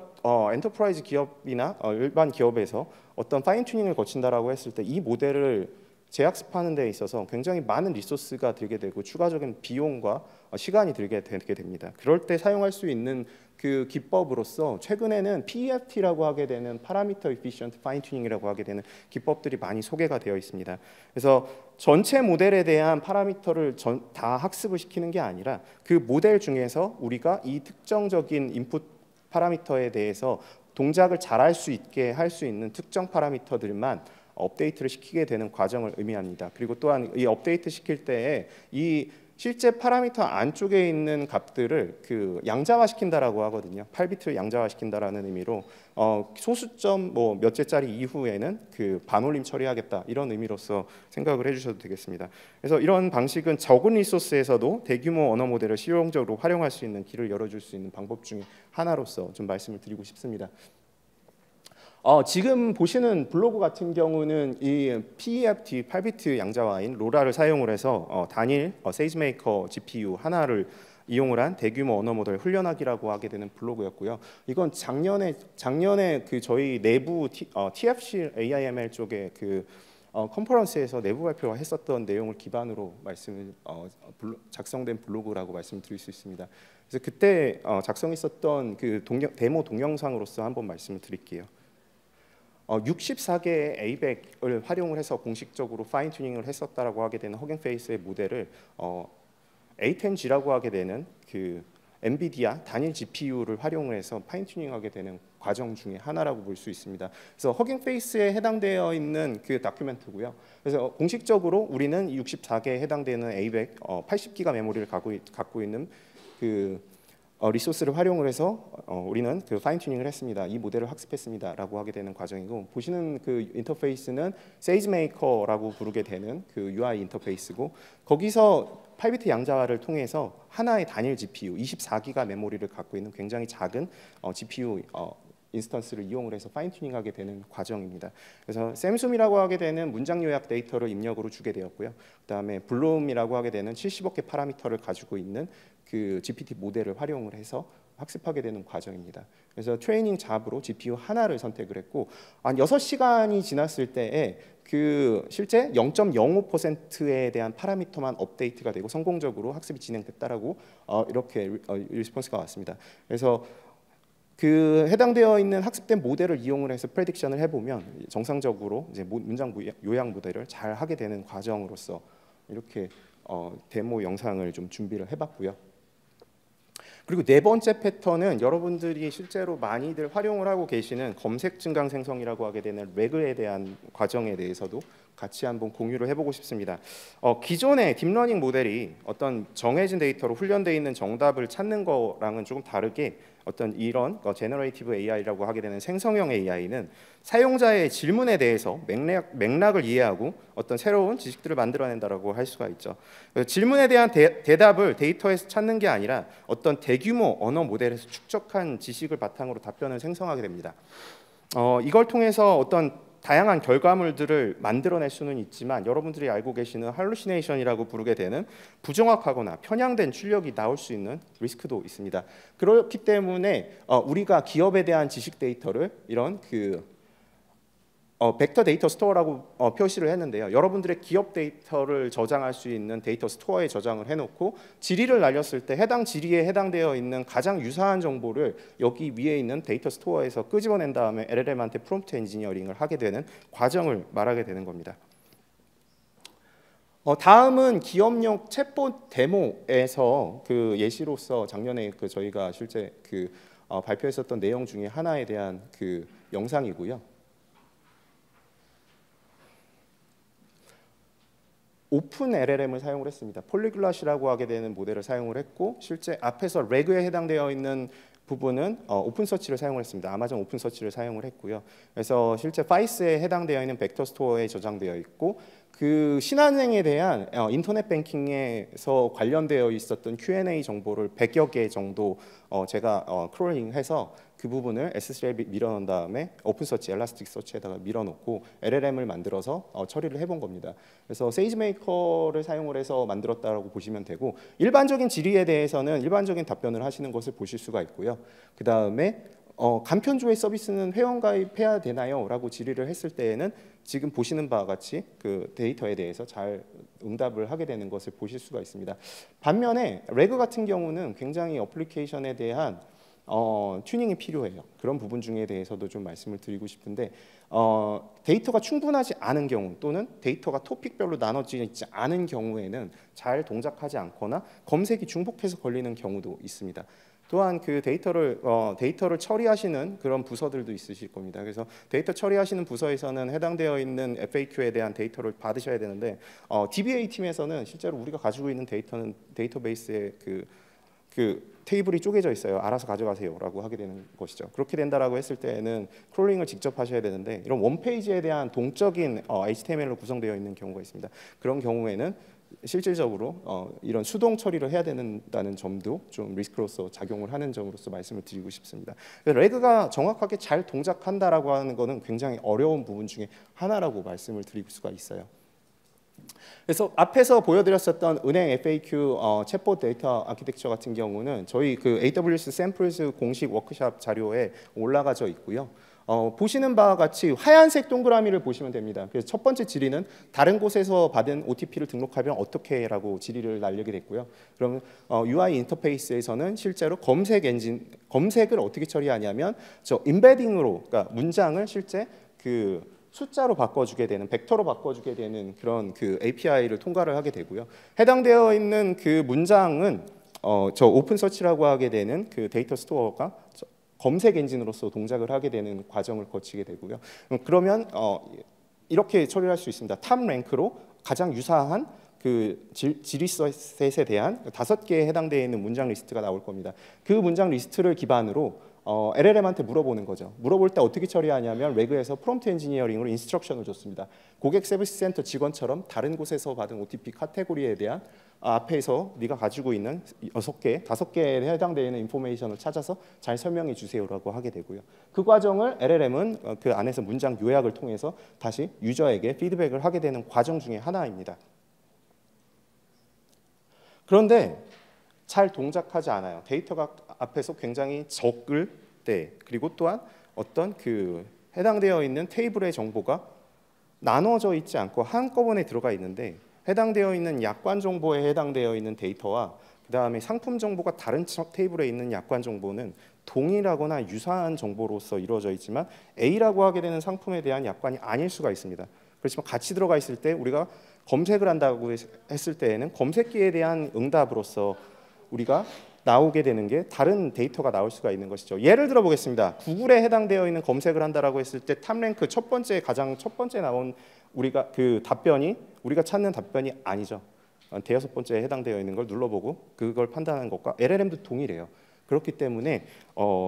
엔터프라이즈 기업이나 일반 기업에서 어떤 파인 튜닝을 거친다라고 했을 때 이 모델을 재학습하는 데 있어서 굉장히 많은 리소스가 들게 되고 추가적인 비용과 시간이 들게 됩니다. 그럴 때 사용할 수 있는 그 기법으로서 최근에는 PEFT라고 하게 되는 파라미터 에피시언트 파인 튜닝이라고 하게 되는 기법들이 많이 소개가 되어 있습니다. 그래서 전체 모델에 대한 파라미터를 다 학습을 시키는 게 아니라 그 모델 중에서 우리가 이 특정적인 인풋 파라미터에 대해서 동작을 잘할 수 있게 할 수 있는 특정 파라미터들만 업데이트를 시키게 되는 과정을 의미합니다. 그리고 또한 이 업데이트 시킬 때에 이 실제 파라미터 안쪽에 있는 값들을 그 양자화시킨다라고 하거든요. 8비트를 양자화시킨다라는 의미로 소수점 뭐 몇째짜리 이후에는 그 반올림 처리하겠다 이런 의미로서 생각을 해주셔도 되겠습니다. 그래서 이런 방식은 적은 리소스에서도 대규모 언어 모델을 실용적으로 활용할 수 있는 길을 열어줄 수 있는 방법 중에 하나로서 좀 말씀을 드리고 싶습니다. 지금 보시는 블로그 같은 경우는 이 PEFT 8비트 양자화인 로라를 사용을 해서 단일 세이지메이커 GPU 하나를 이용을 한 대규모 언어 모델 훈련하기라고 하게 되는 블로그였고요. 이건 작년에 그 저희 내부 TFC AIML 쪽에 그 컨퍼런스에서 내부 발표를 했었던 내용을 기반으로 작성된 블로그라고 말씀드릴 수 있습니다. 그래서 그때 작성했었던 그 데모 동영상으로서 한번 말씀을 드릴게요. 64개의 A100을 활용을 해서 공식적으로 파인 튜닝을 했었다라고 하게 되는 허깅 페이스의 모델을 A10G라고 하게 되는 그 엔비디아 단일 GPU를 활용을 해서 파인 튜닝하게 되는 과정 중에 하나라고 볼 수 있습니다. 그래서 허깅 페이스에 해당되어 있는 그 다큐멘트고요. 그래서 공식적으로 우리는 64개에 해당되는 A100 80기가 메모리를 갖고 있는 그 리소스를 활용을 해서 우리는 그 파인 튜닝을 했습니다. 이 모델을 학습했습니다라고 하게 되는 과정이고, 보시는 그 인터페이스는 세이지메이커라고 부르게 되는 그 UI 인터페이스고, 거기서 8비트 양자화를 통해서 하나의 단일 GPU 24기가 메모리를 갖고 있는 굉장히 작은 GPU 인스턴스를 이용을 해서 파인 튜닝하게 되는 과정입니다. 그래서 샘숨이라고 하게 되는 문장 요약 데이터를 입력으로 주게 되었고요. 그다음에 블룸이라고 하게 되는 70억 개 파라미터를 가지고 있는 그 GPT 모델을 활용을 해서 학습하게 되는 과정입니다. 그래서 트레이닝 잡으로 GPU 하나를 선택을 했고, 한 6시간이 지났을 때에 그 실제 0.05%에 대한 파라미터만 업데이트가 되고 성공적으로 학습이 진행됐다라고 이렇게 리스폰스가 왔습니다. 그래서 그 해당되어 있는 학습된 모델을 이용을 해서 프레딕션을 해보면 정상적으로 이제 문장 요약 모델을 잘 하게 되는 과정으로서 이렇게 데모 영상을 좀 준비를 해봤고요. 그리고 네 번째 패턴은 여러분들이 실제로 많이들 활용을 하고 계시는 검색 증강 생성이라고 하게 되는 레그에 대한 과정에 대해서도 같이 한번 공유를 해보고 싶습니다. 기존의 딥러닝 모델이 어떤 정해진 데이터로 훈련되어 있는 정답을 찾는 거랑은 조금 다르게 어떤 이런 제너레이티브 AI라고 하게 되는 생성형 AI는 사용자의 질문에 대해서 맥락을 이해하고 어떤 새로운 지식들을 만들어낸다라고 할 수가 있죠. 질문에 대한 대답을 데이터에서 찾는 게 아니라 어떤 대규모 언어 모델에서 축적한 지식을 바탕으로 답변을 생성하게 됩니다. 이걸 통해서 어떤 다양한 결과물들을 만들어낼 수는 있지만 여러분들이 알고 계시는 할루시네이션이라고 부르게 되는 부정확하거나 편향된 출력이 나올 수 있는 리스크도 있습니다. 그렇기 때문에 우리가 기업에 대한 지식 데이터를 이런 그 벡터 데이터 스토어라고 표시를 했는데요. 여러분들의 기업 데이터를 저장할 수 있는 데이터 스토어에 저장을 해놓고 질의를 날렸을 때 해당 질의에 해당되어 있는 가장 유사한 정보를 여기 위에 있는 데이터 스토어에서 끄집어낸 다음에 LLM한테 프롬프트 엔지니어링을 하게 되는 과정을 말하게 되는 겁니다. 다음은 기업용 챗봇 데모에서 그 예시로서 작년에 그 저희가 실제 그 발표했었던 내용 중에 하나에 대한 그 영상이고요. 오픈 LLM을 사용을 했습니다. 폴리글럿이라고 하게 되는 모델을 사용을 했고, 실제 앞에서 레그에 해당되어 있는 부분은 오픈서치를 사용을 했습니다. 아마존 오픈서치를 사용을 했고요. 그래서 실제 파이스에 해당되어 있는 벡터 스토어에 저장되어 있고, 그 신한은행에 대한 인터넷 뱅킹에서 관련되어 있었던 Q&A 정보를 100여 개 정도 제가 크롤링해서 그 부분을 S3에 밀어넣은 다음에 오픈서치, 엘라스틱 서치에다가 밀어넣고 LLM을 만들어서 처리를 해본 겁니다. 그래서 세이지메이커를 사용을 해서 만들었다고 보시면 되고, 일반적인 질의에 대해서는 일반적인 답변을 하시는 것을 보실 수가 있고요. 그 다음에 간편조회 서비스는 회원 가입해야 되나요? 라고 질의를 했을 때에는 지금 보시는 바와 같이 그 데이터에 대해서 잘 응답을 하게 되는 것을 보실 수가 있습니다. 반면에 레그 같은 경우는 굉장히 어플리케이션에 대한 튜닝이 필요해요. 그런 부분 중에 대해서도 좀 말씀을 드리고 싶은데, 데이터가 충분하지 않은 경우 또는 데이터가 토픽별로 나눠져 있지 않은 경우에는 잘 동작하지 않거나 검색이 중복해서 걸리는 경우도 있습니다. 또한 그 데이터를 처리하시는 그런 부서들도 있으실 겁니다. 그래서 데이터 처리하시는 부서에서는 해당되어 있는 FAQ에 대한 데이터를 받으셔야 되는데 DBA 팀에서는 실제로 우리가 가지고 있는 데이터는 데이터베이스에 그 테이블이 쪼개져 있어요. 알아서 가져가세요라고 하게 되는 것이죠. 그렇게 된다라고 했을 때는 크롤링을 직접 하셔야 되는데 이런 원페이지에 대한 동적인 HTML로 구성되어 있는 경우가 있습니다. 그런 경우에는 실질적으로 이런 수동 처리를 해야 된다는 점도 좀 리스크로서 작용을 하는 점으로서 말씀을 드리고 싶습니다. 레그가 정확하게 잘 동작한다라고 하는 것은 굉장히 어려운 부분 중에 하나라고 말씀을 드릴 수가 있어요. 그래서 앞에서 보여드렸었던 은행 FAQ 챗봇 데이터 아키텍처 같은 경우는 저희 그 AWS 샘플스 공식 워크샵 자료에 올라가져 있고요. 보시는 바와 같이 하얀색 동그라미를 보시면 됩니다. 그래서 첫 번째 질의는 다른 곳에서 받은 OTP를 등록하면 어떻게 라고 질의를 날리게 됐고요. 그러면 UI 인터페이스에서는 실제로 검색을 어떻게 처리하냐면 저 임베딩으로, 그러니까 문장을 실제 그 숫자로 바꿔주게 되는, 벡터로 바꿔주게 되는 그런 그 API를 통과를 하게 되고요. 해당되어 있는 그 문장은 저 오픈 서치라고 하게 되는 그 데이터 스토어가 검색 엔진으로서 동작을 하게 되는 과정을 거치게 되고요. 그러면 이렇게 처리할 수 있습니다. 탑 랭크로 가장 유사한 그 지리셋에 대한 5개에 해당되어 있는 문장 리스트가 나올 겁니다. 그 문장 리스트를 기반으로 LLM한테 물어보는 거죠. 물어볼 때 어떻게 처리하냐면 레그에서 프롬프트 엔지니어링으로 인스트럭션을 줬습니다. 고객 서비스 센터 직원처럼 다른 곳에서 받은 OTP 카테고리에 대한 앞에서 네가 가지고 있는 5개에 해당되는 인포메이션을 찾아서 잘 설명해 주세요라고 하게 되고요. 그 과정을 LLM은 그 안에서 문장 요약을 통해서 다시 유저에게 피드백을 하게 되는 과정 중에 하나입니다. 그런데 잘 동작하지 않아요. 데이터가 앞에서 굉장히 적을 때, 그리고 또한 어떤 그 해당되어 있는 테이블의 정보가 나눠져 있지 않고 한꺼번에 들어가 있는데 해당되어 있는 약관 정보에 해당되어 있는 데이터와 그 다음에 상품 정보가 다른 테이블에 있는 약관 정보는 동일하거나 유사한 정보로서 이루어져 있지만 A라고 하게 되는 상품에 대한 약관이 아닐 수가 있습니다. 그렇지만 같이 들어가 있을 때 우리가 검색을 한다고 했을 때에는 검색기에 대한 응답으로서 우리가 나오게 되는 게 다른 데이터가 나올 수가 있는 것이죠. 예를 들어 보겠습니다. 구글에 해당되어 있는 검색을 한다라고 했을 때 탑랭크 가장 첫 번째 나온 우리가 그 답변이 우리가 찾는 답변이 아니죠. 대여섯 번째에 해당되어 있는 걸 눌러보고 그걸 판단하는 것과 LLM도 동일해요. 그렇기 때문에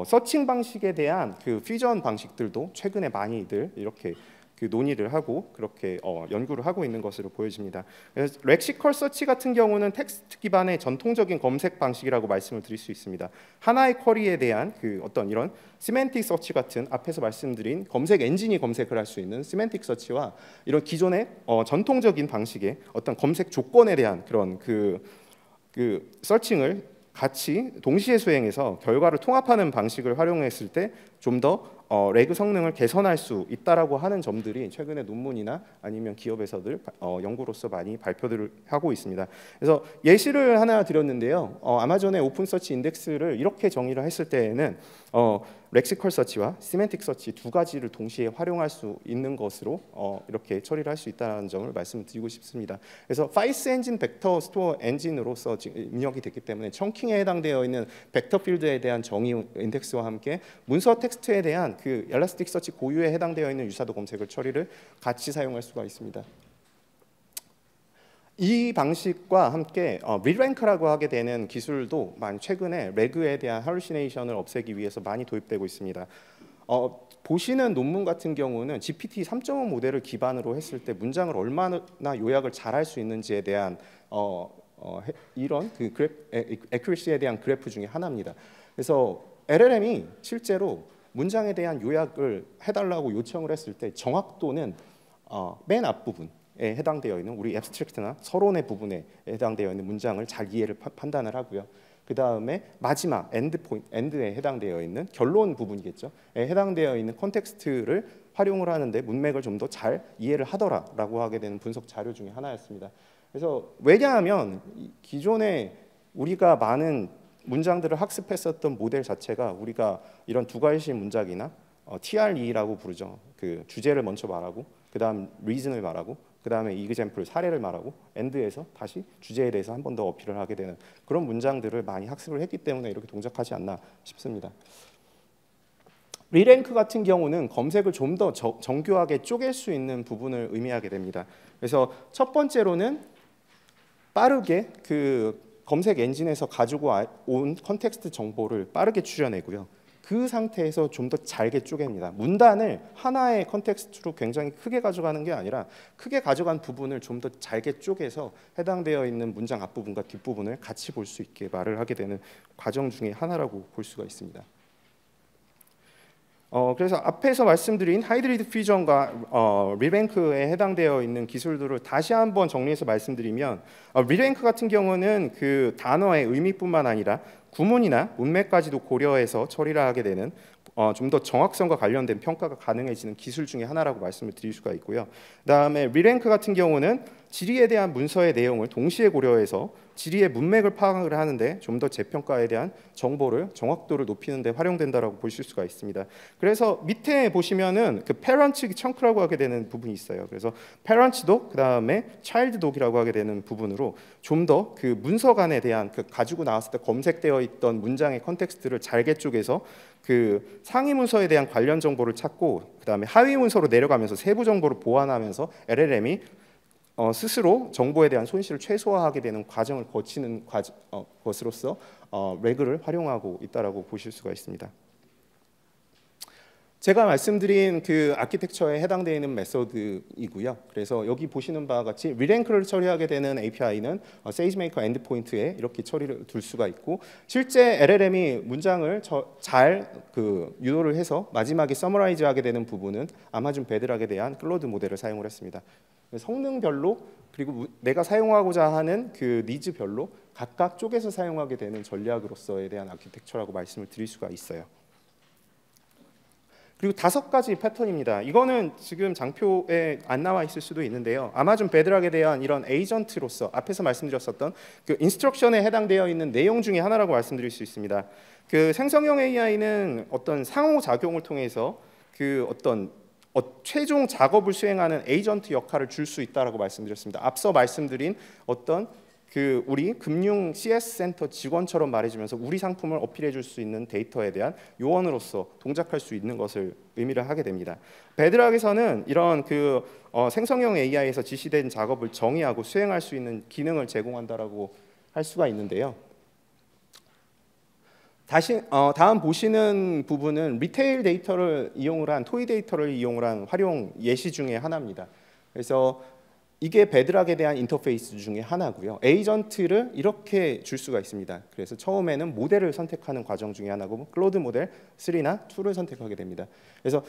서칭 방식에 대한 그 퓨전 방식들도 최근에 많이들 이렇게 그 논의를 하고 그렇게 연구를 하고 있는 것으로 보여집니다. 그래서 렉시컬 서치 같은 경우는 텍스트 기반의 전통적인 검색 방식이라고 말씀을 드릴 수 있습니다. 하나의 쿼리에 대한 그 어떤 이런 시멘틱 서치 같은 앞에서 말씀드린 검색 엔진이 검색을 할 수 있는 시멘틱 서치와 이런 기존의 전통적인 방식의 어떤 검색 조건에 대한 그런 그 서칭을 같이 동시에 수행해서 결과를 통합하는 방식을 활용했을 때 좀 더 레그 성능을 개선할 수 있다라고 하는 점들이 최근에 논문이나 아니면 기업에서들 연구로서 많이 발표들을 하고 있습니다. 그래서 예시를 하나 드렸는데요. 아마존의 오픈 서치 인덱스를 이렇게 정의를 했을 때에는 렉시컬 서치와 시멘틱 서치 두 가지를 동시에 활용할 수 있는 것으로 이렇게 처리를 할 수 있다는 점을 말씀드리고 싶습니다. 그래서 파이스 엔진 벡터 스토어 엔진으로서 입력이 됐기 때문에 청킹에 해당되어 있는 벡터 필드에 대한 정의 인덱스와 함께 문서 텍스트에 대한 그 엘라스틱 서치 고유에 해당되어 있는 유사도 검색을 처리를 같이 사용할 수가 있습니다. 이 방식과 함께 리랭크라고 하게 되는 기술도 많이 최근에 레그에 대한 할루시네이션을 없애기 위해서 많이 도입되고 있습니다. 보시는 논문 같은 경우는 GPT 3.5 모델을 기반으로 했을 때 문장을 얼마나 요약을 잘할 수 있는지에 대한 이런 그 애큐리시에 대한 그래프 중에 하나입니다. 그래서 LLM이 실제로 문장에 대한 요약을 해달라고 요청을 했을 때 정확도는 맨 앞부분에 해당되어 있는 우리 앱스트랙트나 서론의 부분에 해당되어 있는 문장을 잘 이해를 판단을 하고요. 그 다음에 마지막 엔드에 해당되어 있는 결론 부분이겠죠. 해당되어 있는 컨텍스트를 활용을 하는데 문맥을 좀 더 잘 이해를 하더라라고 하게 되는 분석 자료 중에 하나였습니다. 그래서 왜냐하면 기존에 우리가 많은 문장들을 학습했었던 모델 자체가 우리가 이런 두 가지 문장이나 TRE라고 부르죠. 그 주제를 먼저 말하고 그다음 reason을 말하고 그다음에 example 사례를 말하고 end에서 다시 주제에 대해서 한 번 더 어필을 하게 되는 그런 문장들을 많이 학습을 했기 때문에 이렇게 동작하지 않나 싶습니다. 리랭크 같은 경우는 검색을 좀 더 정교하게 쪼갤 수 있는 부분을 의미하게 됩니다. 그래서 첫 번째로는 빠르게 그 검색 엔진에서 가지고 온 컨텍스트 정보를 빠르게 추려내고요. 그 상태에서 좀 더 잘게 쪼갭니다. 문단을 하나의 컨텍스트로 굉장히 크게 가져가는 게 아니라 크게 가져간 부분을 좀 더 잘게 쪼개서 해당되어 있는 문장 앞부분과 뒷부분을 같이 볼 수 있게 말을 하게 되는 과정 중에 하나라고 볼 수가 있습니다. 그래서 앞에서 말씀드린 하이브리드 퓨전과 리랭크에 해당되어 있는 기술들을 다시 한번 정리해서 말씀드리면 리랭크 같은 경우는 그 단어의 의미뿐만 아니라 구문이나 문맥까지도 고려해서 처리를 하게 되는 좀 더 정확성과 관련된 평가가 가능해지는 기술 중에 하나라고 말씀을 드릴 수가 있고요. 그다음에 리랭크 같은 경우는 질의에 대한 문서의 내용을 동시에 고려해서 질의의 문맥을 파악을 하는데 좀 더 재평가에 대한 정보를 정확도를 높이는 데 활용된다라고 보실 수가 있습니다. 그래서 밑에 보시면은 그 parent chun크라고 하게 되는 부분이 있어요. 그래서 parent doc 그다음에 child doc이라고 하게 되는 부분으로 좀 더 그 문서간에 대한 그 가지고 나왔을 때 검색되어 있던 문장의 컨텍스트를 잘게 쪼개서 그 상위 문서에 대한 관련 정보를 찾고 그다음에 하위 문서로 내려가면서 세부 정보를 보완하면서 LLM이 스스로 정보에 대한 손실을 최소화하게 되는 과정을 거치는 것으로서 레그를 활용하고 있다라고 보실 수가 있습니다. 제가 말씀드린 그 아키텍처에 해당되는 메소드이고요. 그래서 여기 보시는 바와 같이 리랭크를 처리하게 되는 API는 세이지메이커 엔드포인트에 이렇게 처리를 둘 수가 있고 실제 LLM이 문장을 잘 그 유도를 해서 마지막에 서머라이즈하게 되는 부분은 아마존 베드락에 대한 클로드 모델을 사용을 했습니다. 성능별로 그리고 내가 사용하고자 하는 그 니즈별로 각각 쪼개서 사용하게 되는 전략으로서에 대한 아키텍처라고 말씀을 드릴 수가 있어요. 그리고 5가지 패턴입니다. 이거는 지금 장표에 안 나와 있을 수도 있는데요. 아마존 베드락에 대한 이런 에이전트로서 앞에서 말씀드렸었던 그 인스트럭션에 해당되어 있는 내용 중에 하나라고 말씀드릴 수 있습니다. 그 생성형 AI는 어떤 상호작용을 통해서 그 어떤 최종 작업을 수행하는 에이전트 역할을 줄 수 있다라고 말씀드렸습니다. 앞서 말씀드린 어떤 그 우리 금융 CS 센터 직원처럼 말해주면서 우리 상품을 어필해 줄 수 있는 데이터에 대한 요원으로서 동작할 수 있는 것을 의미를 하게 됩니다. 베드락에서는 이런 그 생성형 AI에서 지시된 작업을 정의하고 수행할 수 있는 기능을 제공한다라고 할 수가 있는데요. 다음 보시는 부분은 리테일 데이터를 이용을 한 토이 데이터를 이용을 한 활용 예시 중에 하나입니다. 그래서 이게 베드락에 대한 인터페이스 중에 하나고요. 에이전트를 이렇게 줄 수가 있습니다. 그래서 처음에는 모델을 선택하는 과정 중에 하나고 클로드 모델 3나 2를 선택하게 됩니다. 그래서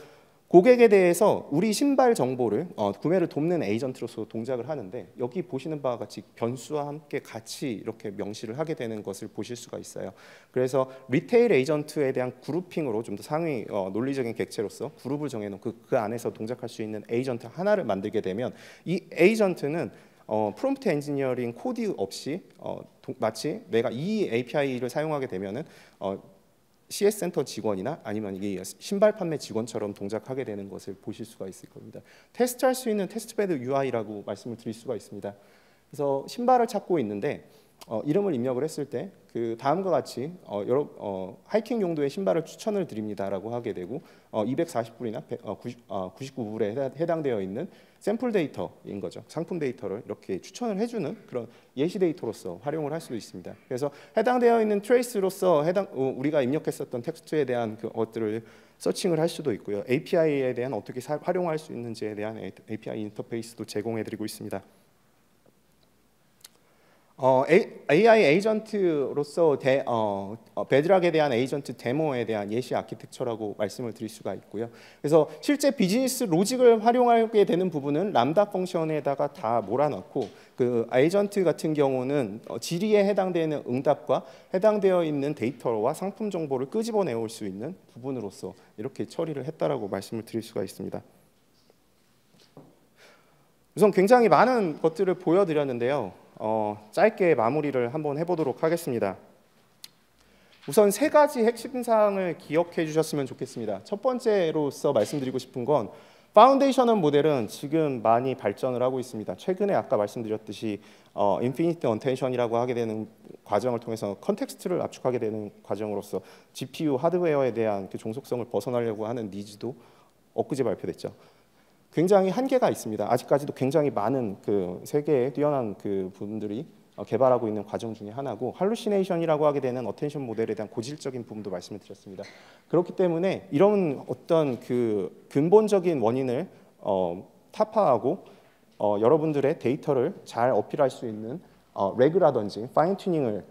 고객에 대해서 우리 신발 정보를 구매를 돕는 에이전트로서 동작을 하는데 여기 보시는 바와 같이 변수와 함께 같이 이렇게 명시를 하게 되는 것을 보실 수가 있어요. 그래서 리테일 에이전트에 대한 그룹핑으로 좀 더 상위 논리적인 객체로서 그룹을 정해놓고 그 안에서 동작할 수 있는 에이전트 하나를 만들게 되면 이 에이전트는 프롬프트 엔지니어링 코드 없이 마치 내가 이 API를 사용하게 되면은 CS 센터 직원이나 아니면 이게 신발 판매 직원처럼 동작하게 되는 것을 보실 수가 있을 겁니다. 테스트할 수 있는 테스트베드 UI라고 말씀을 드릴 수가 있습니다. 그래서 신발을 찾고 있는데 이름을 입력을 했을 때 그 다음과 같이 하이킹 용도의 신발을 추천을 드립니다라고 하게 되고 240불이나 99불에 해당되어 있는 샘플 데이터인 거죠. 상품 데이터를 이렇게 추천을 해주는 그런 예시 데이터로서 활용을 할 수도 있습니다. 그래서 해당되어 있는 트레이스로서 우리가 입력했었던 텍스트에 대한 것들을 서칭을 할 수도 있고요. API에 대한 어떻게 활용할 수 있는지에 대한 API 인터페이스도 제공해드리고 있습니다. AI 에이전트로서 베드락에 대한 에이전트 데모에 대한 예시 아키텍처라고 말씀을 드릴 수가 있고요. 그래서 실제 비즈니스 로직을 활용하게 되는 부분은 람다 펑션에다가 다 몰아넣고 그 에이전트 같은 경우는 질의에 해당되는 응답과 해당되어 있는 데이터와 상품 정보를 끄집어내올 수 있는 부분으로서 이렇게 처리를 했다라고 말씀을 드릴 수가 있습니다. 우선 굉장히 많은 것들을 보여드렸는데요. 짧게 마무리를 한번 해보도록 하겠습니다. 우선 세 가지 핵심 사항을 기억해 주셨으면 좋겠습니다. 첫 번째로서 말씀드리고 싶은 건 파운데이셔널 모델은 지금 많이 발전을 하고 있습니다. 최근에 아까 말씀드렸듯이 인피니트 언텐션이라고 하게 되는 과정을 통해서 컨텍스트를 압축하게 되는 과정으로서 GPU 하드웨어에 대한 그 종속성을 벗어나려고 하는 니즈도 엊그제 발표됐죠. 굉장히 한계가 있습니다. 아직까지도 굉장히 많은 그 세계에 뛰어난 그 분들이 개발하고 있는 과정 중에 하나고, 할루시네이션이라고 하게 되는 어텐션 모델에 대한 고질적인 부분도 말씀을 드렸습니다. 그렇기 때문에 이런 어떤 그 근본적인 원인을 타파하고 여러분들의 데이터를 잘 어필할 수 있는 레그라든지 파인 튜닝을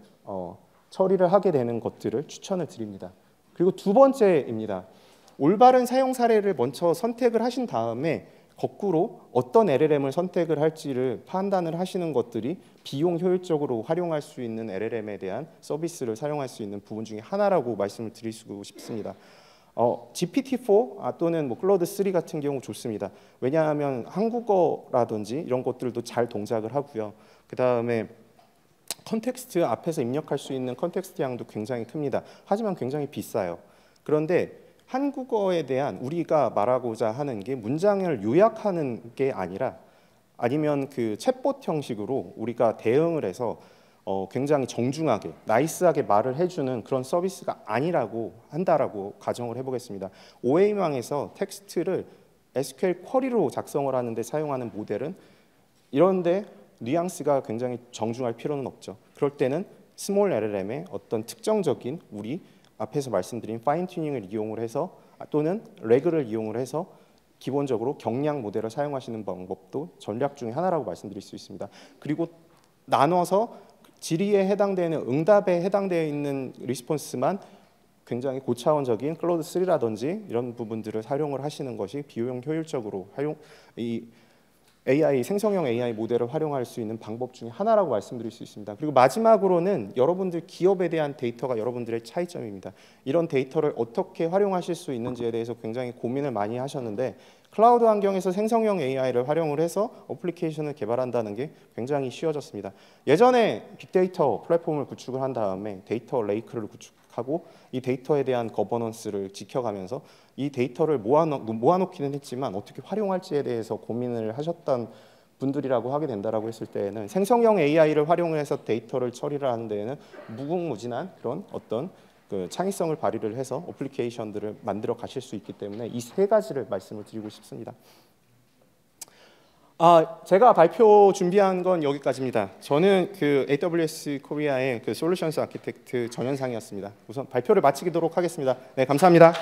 처리를 하게 되는 것들을 추천을 드립니다. 그리고 두 번째입니다. 올바른 사용 사례를 먼저 선택을 하신 다음에 거꾸로 어떤 LLM을 선택을 할지를 판단을 하시는 것들이 비용 효율적으로 활용할 수 있는 LLM에 대한 서비스를 사용할 수 있는 부분 중에 하나라고 말씀을 드리고 싶습니다. GPT-4 또는 뭐 클로드 3 같은 경우 좋습니다. 왜냐하면 한국어라든지 이런 것들도 잘 동작을 하고요. 그 다음에 컨텍스트 앞에서 입력할 수 있는 컨텍스트 양도 굉장히 큽니다. 하지만 굉장히 비싸요. 그런데 한국어에 대한 우리가 말하고자 하는 게 문장을 요약하는 게 아니라, 아니면 그 챗봇 형식으로 우리가 대응을 해서 굉장히 정중하게 나이스하게 말을 해주는 그런 서비스가 아니라고 한다라고 가정을 해보겠습니다. OA망에서 텍스트를 SQL 쿼리로 작성을 하는데 사용하는 모델은 이런데 뉘앙스가 굉장히 정중할 필요는 없죠. 그럴 때는 스몰 LLM의 어떤 특정적인 우리 앞에서 말씀드린 파인 튜닝을 이용을 해서 또는 레그를 이용을 해서 기본적으로 경량 모델을 사용하시는 방법도 전략 중에 하나라고 말씀드릴 수 있습니다. 그리고 나눠서 질의에 해당되는 응답에 해당되어 있는 리스폰스만 굉장히 고차원적인 클로드 3라든지 이런 부분들을 활용을 하시는 것이 비용 효율적으로 이 AI 생성형 AI 모델을 활용할 수 있는 방법 중에 하나라고 말씀드릴 수 있습니다. 그리고 마지막으로는 여러분들 기업에 대한 데이터가 여러분들의 차이점입니다. 이런 데이터를 어떻게 활용하실 수 있는지에 대해서 굉장히 고민을 많이 하셨는데, 클라우드 환경에서 생성형 AI를 활용을 해서 어플리케이션을 개발한다는 게 굉장히 쉬워졌습니다. 예전에 빅데이터 플랫폼을 구축을 한 다음에 데이터 레이크를 구축하고 이 데이터에 대한 거버넌스를 지켜가면서 이 데이터를 모아놓기는 했지만 어떻게 활용할지에 대해서 고민을 하셨던 분들이라고 하게 된다라고 했을 때에는 생성형 AI를 활용해서 데이터를 처리를 하는 데에는 무궁무진한 그런 어떤 그 창의성을 발휘를 해서 어플리케이션들을 만들어 가실 수 있기 때문에 이 세 가지를 말씀을 드리고 싶습니다. 제가 발표 준비한 건 여기까지입니다. 저는 그 AWS 코리아의 그 솔루션스 아키텍트 전현상이었습니다. 우선 발표를 마치도록 하겠습니다. 네, 감사합니다.